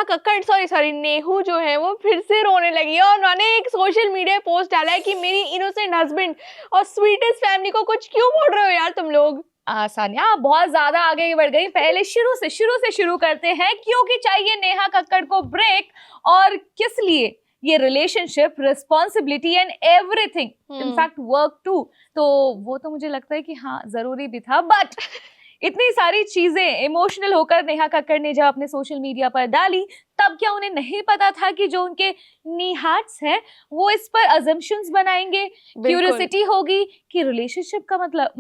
Kakkar sorry Nehu जो है वो फिर से रोने लगी है और उन्होंने एक सोशल मीडिया पोस्ट डाला है कि मेरी इनोसेंट हस्बैंड और स्वीटेस्ट फैमिली को कुछ क्यों बोल रहे हो यार तुम लोग। सानिया बहुत ज्यादा आगे बढ़ गई। पहले शुरू से शुरू करते हैं, क्योंकि चाहिए नेहा कक्कड़ को ब्रेक, और किस लिए? ये relationship, responsibility and everything, in fact work too. तो वो तो मुझे लगता है कि हाँ जरूरी भी था, बट इतनी सारी चीजें इमोशनल होकर नेहा कक्कड़ ने जब अपने सोशल मीडिया पर डाली, तब क्या उन्हें नहीं पता था कि जो उनके नी हार्ट्स हैं वो इस पर अजम्पशंस बनाएंगे, क्यूरियोसिटी होगी कि रिलेशनशिप का मतलब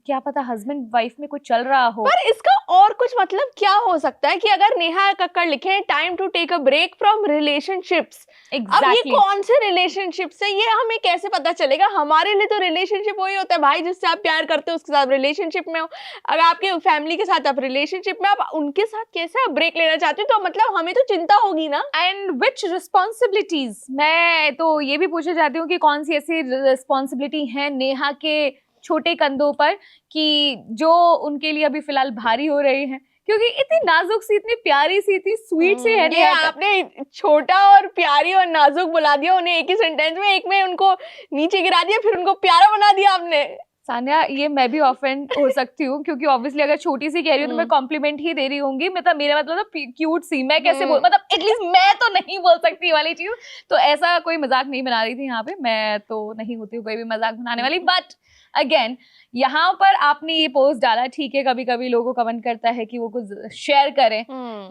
क्या पता हस्बैंड वाइफ में कुछ चल रहा हो। पर इसका और कुछ मतलब क्या हो सकता है कि अगर नेहा कक्कड़ लिखे time to take a break from relationships, अब ये कौन से रिलेशनशिप्स है, ये हमें कैसे पता चलेगा? हमारे लिए तो रिलेशनशिप वही होता है भाई जिससे आप प्यार करते हो उसके साथ रिलेशनशिप में हो। अगर आपके फैमिली के साथ आप रिलेशनशिप में, आप उनके साथ कैसे आप ब्रेक लेना चाहते हो, तो मतलब हमें तो चिंता होगी ना। एंड विच रिस्पॉन्सिबिलिटीज, मैं तो ये भी पूछना चाहती हूँ कि कौन सी ऐसी रिस्पॉन्सिबिलिटी है नेहा के छोटे कंधों पर कि जो उनके लिए अभी फिलहाल भारी हो रही है, क्योंकि इतनी नाजुक सी, इतनी प्यारी सी, इतनी स्वीट सी है। आपने छोटा और प्यारी और नाजुक बुला दिया उन्हें एक ही सेंटेंस में, एक में उनको नीचे गिरा दिया फिर उनको प्यारा बना दिया आपने। सानिया ये मैं भी ऑफेंड हो सकती हूँ, क्योंकि ऑब्वियसली अगर छोटी सी कह रही हूँ तो मैं कॉम्प्लीमेंट ही दे रही होंगी। मतलब मेरा मतलब तो क्यूट सी, मैं कैसे बोल, मतलब एटलीस्ट मैं तो नहीं बोल सकती वाली चीज। तो ऐसा कोई मजाक नहीं बना रही थी यहाँ पे, मैं तो नहीं होती हूँ कोई भी मजाक बनाने वाली। बट अगेन यहाँ पर आपने ये पोस्ट डाला, ठीक है, कभी कभी लोगों को कमेंट करता है कि वो कुछ शेयर करें,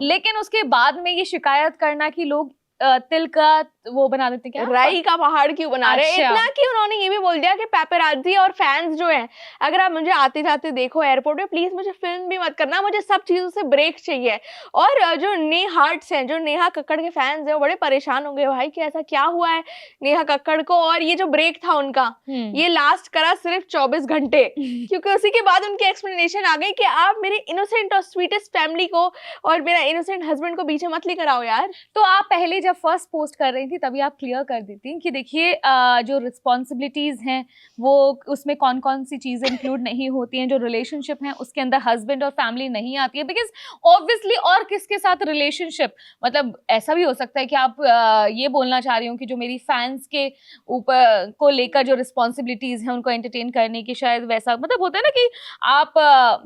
लेकिन उसके बाद में ये शिकायत करना कि लोग तिल का वो बना देते, क्या राई का पहाड़ क्यों बना रहे हैं। इतना कि उन्होंने ये भी बोल दिया कि पेपराजी और फैंस जो हैं, अगर आप मुझे आते जाते देखो एयरपोर्ट में, प्लीज मुझे फिल्म भी मत करना, मुझे सब चीजों से ब्रेक चाहिए। और जो हार्ट्स हैं, जो नेहा कक्कड़ के फैंस हैं, वो बड़े परेशान होंगे भाई कि ऐसा क्या हुआ है नेहा कक्कड़ को। और ये जो ब्रेक था उनका, ये लास्ट करा सिर्फ 24 घंटे, क्योंकि उसी के बाद उनकी एक्सप्लेनेशन आ गई कि आप मेरे इनोसेंट और स्वीटेस्ट फैमिली को और मेरा इनोसेंट हस्बैंड को बीच में मत लेकर आओ यार। तो आप पहले जब फर्स्ट पोस्ट कर रही थी तभी आप क्लियर कर देती कि देखिए जो रिस्पॉन्सिबिलिटीज हैं वो उसमें कौन कौन सी चीजें इंक्लूड नहीं होती हैं, जो रिलेशनशिप है उसके अंदर हस्बैंड और फैमिली नहीं आती है, बिकॉज ऑब्वियसली और किसके साथ रिलेशनशिप, मतलब ऐसा भी हो सकता है कि आप ये बोलना चाह रही हो कि जो मेरी फैंस के ऊपर को लेकर जो रिस्पॉन्सिबिलिटीज हैं उनको एंटरटेन करने की, शायद वैसा मतलब होता है ना कि आप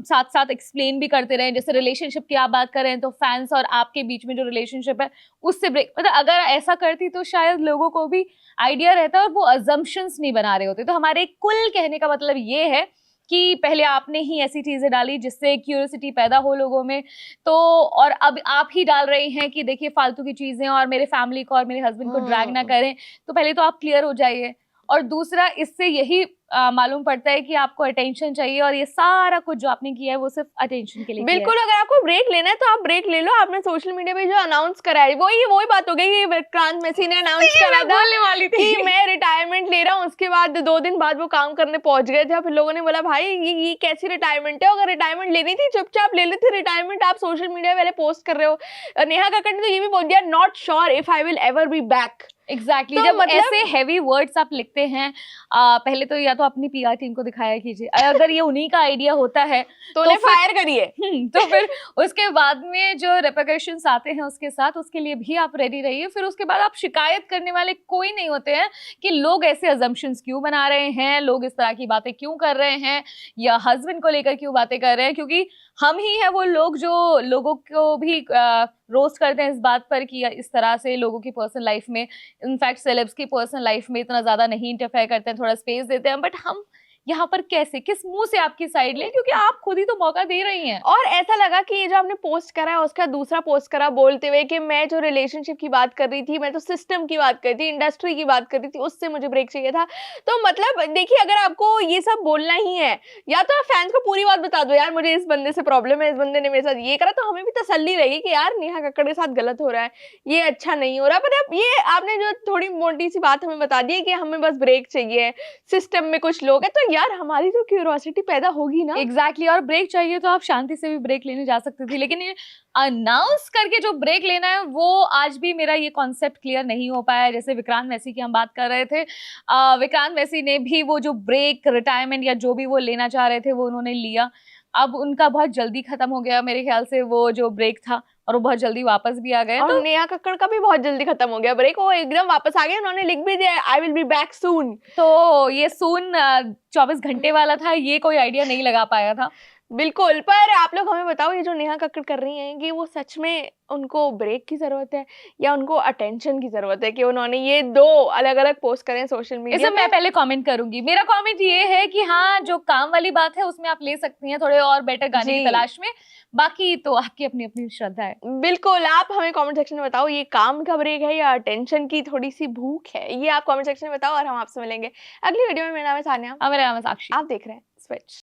साथ साथ एक्सप्लेन भी करते रहें। जैसे रिलेशनशिप की आप बात करें तो फैंस और आपके बीच में जो रिलेशनशिप है उससे ब्रेक, मतलब अगर ऐसा करती तो शायद लोगों को भी आइडिया रहता और वो अजम्पशंस नहीं बना रहे होते। तो हमारे कुल कहने का मतलब ये है कि पहले आपने ही ऐसी चीजें डाली जिससे क्यूरियोसिटी पैदा हो लोगों में, तो और अब आप ही डाल रही हैं कि देखिए फालतू की चीजें और मेरे फैमिली को और मेरे हस्बैंड को ड्रैग ना करें। तो पहले तो आप क्लियर हो जाइए, और दूसरा इससे यही मालूम पड़ता है कि आपको अटेंशन चाहिए, और ये सारा कुछ जो आपने किया है वो सिर्फ अटेंशन के लिए बिल्कुल। अगर आपको ब्रेक लेना है तो आप ब्रेक ले लो। आपने सोशल मीडिया पे जो अनाउंस करा है वही बात हो गई। विक्रांत मैसी ने अनाउंस करा था कि मैं रिटायरमेंट ले रहा हूँ, उसके बाद 2 दिन बाद वो काम करने पहुंच गए थे। फिर लोगों ने बोला भाई ये कैसी रिटायरमेंट है, अगर रिटायरमेंट लेनी थी चुपचाप ले लेते रिटायरमेंट, आप सोशल मीडिया वाले पोस्ट कर रहे हो। नेहा कक्कड़ ने तो ये भी बोल दिया, not sure if I will ever be back. Exactly तो जब मतलब ऐसे हैवी वर्ड्स आप लिखते हैं, पहले तो या तो अपनी पीआर टीम को दिखाया कीजिए, अगर ये उन्हीं का आइडिया होता है तो उन्हें फायर करिए। तो फिर उसके बाद में जो रेपरकशंस आते हैं उसके साथ, उसके लिए भी आप रेडी रहिए। फिर उसके बाद आप शिकायत करने वाले कोई नहीं होते हैं कि लोग ऐसे अजम्पशंस क्यों बना रहे हैं, लोग इस तरह की बातें क्यों कर रहे हैं, या हस्बैंड को लेकर क्यों बातें कर रहे हैं, क्योंकि हम ही है वो लोग जो लोगों को भी रोस्ट करते हैं इस बात पर कि इस तरह से लोगों की पर्सनल लाइफ में, इनफैक्ट सेलेब्स की पर्सनल लाइफ में इतना ज्यादा नहीं इंटरफेयर करते हैं, थोड़ा स्पेस देते हैं। बट हम यहाँ पर कैसे, किस मुंह से आपकी साइड लें, क्योंकि आप खुद ही तो मौका दे रही हैं। और ऐसा लगा कि ये जो आपने पोस्ट करा है उसका दूसरा पोस्ट करा बोलते हुए कि मैं जो रिलेशनशिप की बात कर रही थी, मैं तो सिस्टम की बात कर रही थी, इंडस्ट्री की बात कर रही थी, उससे मुझे ब्रेक चाहिए था। तो मतलब देखिए, अगर आपको ये सब बोलना ही है, या तो आप फैंस को पूरी बात बता दो, यार मुझे इस बंदे से प्रॉब्लम है, इस बंदे ने मेरे साथ ये करा, तो हमें भी तसल्ली रहेगी कि यार नेहा कक्कड़ के साथ गलत हो रहा है, ये अच्छा नहीं हो रहा। पर अब ये आपने जो थोड़ी मोटी सी बात हमें बता दी है कि हमें बस ब्रेक चाहिए, सिस्टम में कुछ लोग हैं, तो यार हमारी तो क्यूरियोसिटी पैदा होगी ना। एग्जैक्टली और ब्रेक चाहिए तो आप शांति से भी ब्रेक लेने जा सकती थी, लेकिन ये अनाउंस करके जो ब्रेक लेना है वो आज भी मेरा ये कॉन्सेप्ट क्लियर नहीं हो पाया है। जैसे विक्रांत मैसी की हम बात कर रहे थे, विक्रांत मैसी ने भी वो जो ब्रेक, रिटायरमेंट या जो भी वो लेना चाह रहे थे वो उन्होंने लिया। अब उनका बहुत जल्दी खत्म हो गया मेरे ख्याल से वो जो ब्रेक था, और वो बहुत जल्दी वापस भी आ गए। और तो नेहा कक्कड़ का भी बहुत जल्दी खत्म हो गया ब्रेक, वो एकदम वापस आ गए, उन्होंने लिख भी दिया I will be back soon. तो ये सून 24 घंटे वाला था, ये कोई आइडिया नहीं लगा पाया था। बिल्कुल, पर आप लोग हमें बताओ ये जो नेहा कक्कड़ कर रही हैं, कि वो सच में उनको ब्रेक की ज़रूरत है या उनको अटेंशन की ज़रूरत है कि उन्होंने ये 2 अलग-अलग पोस्ट करे हैं सोशल मीडिया इसे पे? मैं पहले कमेंट करूंगी। मेरा कमेंट ये है कि हाँ, जो काम वाली बात है उसमें आप ले सकती हैं थोड़े और बेटर गाने की जी। तलाश में, बाकी तो आपकी अपनी-अपनी श्रद्धा है। बिल्कुल, आप हमें कमेंट सेक्शन में बताओ ये काम का ब्रेक है या अटेंशन की थोड़ी-सी भूख है? ये आप कमेंट सेक्शन में बताओ और हम आपसे मिलेंगे अगली वीडियो में। मेरा नाम है सान्या। मेरा नाम है साक्षी। आप देख रहे हैं स्विच।